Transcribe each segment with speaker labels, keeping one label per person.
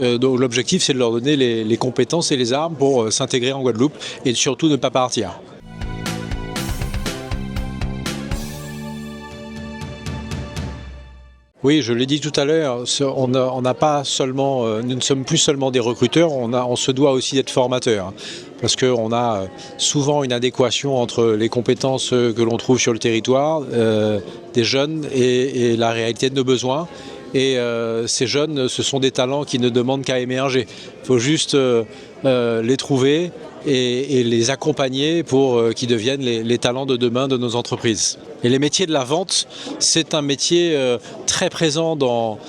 Speaker 1: Donc l'objectif, c'est de leur donner les compétences et les armes pour s'intégrer en Guadeloupe et surtout ne pas partir. Oui, je l'ai dit tout à l'heure, on n'a pas seulement, nous ne sommes plus seulement des recruteurs, on se doit aussi d'être formateurs. Parce qu'on a souvent une adéquation entre les compétences que l'on trouve sur le territoire des jeunes et la réalité de nos besoins. Et ces jeunes, ce sont des talents qui ne demandent qu'à émerger. Il faut juste les trouver et les accompagner pour qu'ils deviennent les talents de demain de nos entreprises. Et les métiers de la vente, c'est un métier très présent dans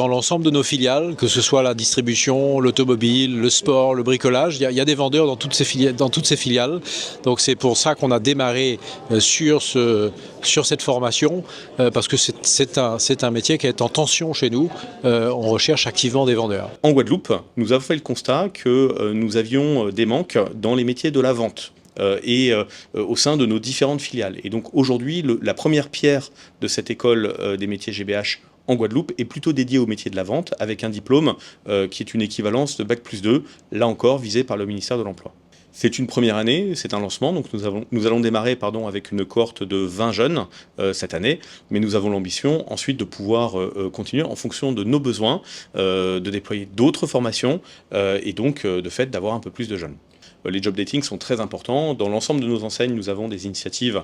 Speaker 1: l'ensemble de nos filiales, que ce soit la distribution, l'automobile, le sport, le bricolage. Il y a des vendeurs dans toutes ces filiales. Donc c'est pour ça qu'on a démarré sur cette formation, parce que c'est un métier qui est en tension chez nous. On recherche activement des vendeurs.
Speaker 2: En Guadeloupe, nous avons fait le constat que nous avions des manques dans les métiers de la vente. Au sein de nos différentes filiales. Et donc aujourd'hui, la première pierre de cette école des métiers GBH en Guadeloupe est plutôt dédiée au métier de la vente, avec un diplôme qui est une équivalence de Bac+2, là encore visé par le ministère de l'Emploi. C'est une première année, c'est un lancement, donc nous allons démarrer avec une cohorte de 20 jeunes cette année, mais nous avons l'ambition ensuite de pouvoir continuer en fonction de nos besoins, de déployer d'autres formations et donc de fait d'avoir un peu plus de jeunes. Les job dating sont très importants. Dans l'ensemble de nos enseignes, nous avons des initiatives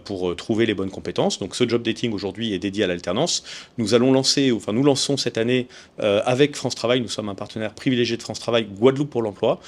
Speaker 2: pour trouver les bonnes compétences. Donc ce job dating aujourd'hui est dédié à l'alternance. Nous lançons cette année avec France Travail, nous sommes un partenaire privilégié de France Travail, Guadeloupe pour l'emploi,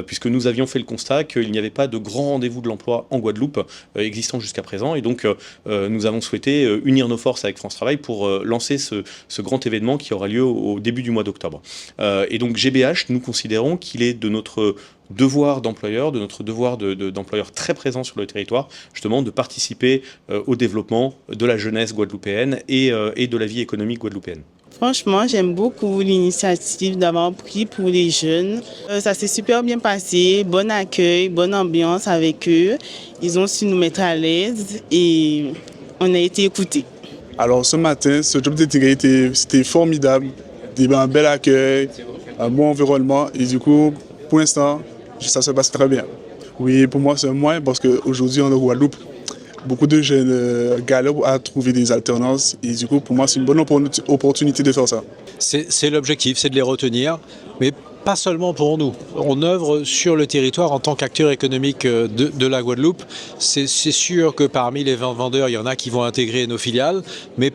Speaker 2: puisque nous avions fait le constat qu'il n'y avait pas de grand rendez-vous de l'emploi en Guadeloupe existant jusqu'à présent. Et donc nous avons souhaité unir nos forces avec France Travail pour lancer ce grand événement qui aura lieu au début du mois d'octobre. Et donc GBH, nous considérons qu'il est de notre devoir d'employeur, de notre devoir d'employeur très présent sur le territoire, justement de participer au développement de la jeunesse guadeloupéenne et de la vie économique guadeloupéenne.
Speaker 3: Franchement, j'aime beaucoup l'initiative d'avoir pris pour les jeunes. Ça s'est super bien passé, bon accueil, bonne ambiance avec eux. Ils ont su nous mettre à l'aise et on a été écoutés.
Speaker 4: Alors ce matin, ce job dating c'était formidable, un bel accueil, un bon environnement et du coup, pour l'instant, ça se passe très bien. Oui, pour moi, c'est un moyen parce qu'aujourd'hui, en Guadeloupe, beaucoup de jeunes galèrent à trouver des alternances. Et du coup, pour moi, c'est une bonne opportunité de faire ça.
Speaker 1: C'est l'objectif, c'est de les retenir, mais pas seulement pour nous. On œuvre sur le territoire en tant qu'acteur économique de la Guadeloupe. C'est sûr que parmi les vendeurs, il y en a qui vont intégrer nos filiales, mais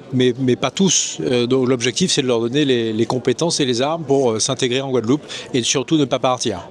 Speaker 1: pas tous. Donc l'objectif, c'est de leur donner les compétences et les armes pour s'intégrer en Guadeloupe et surtout ne pas partir.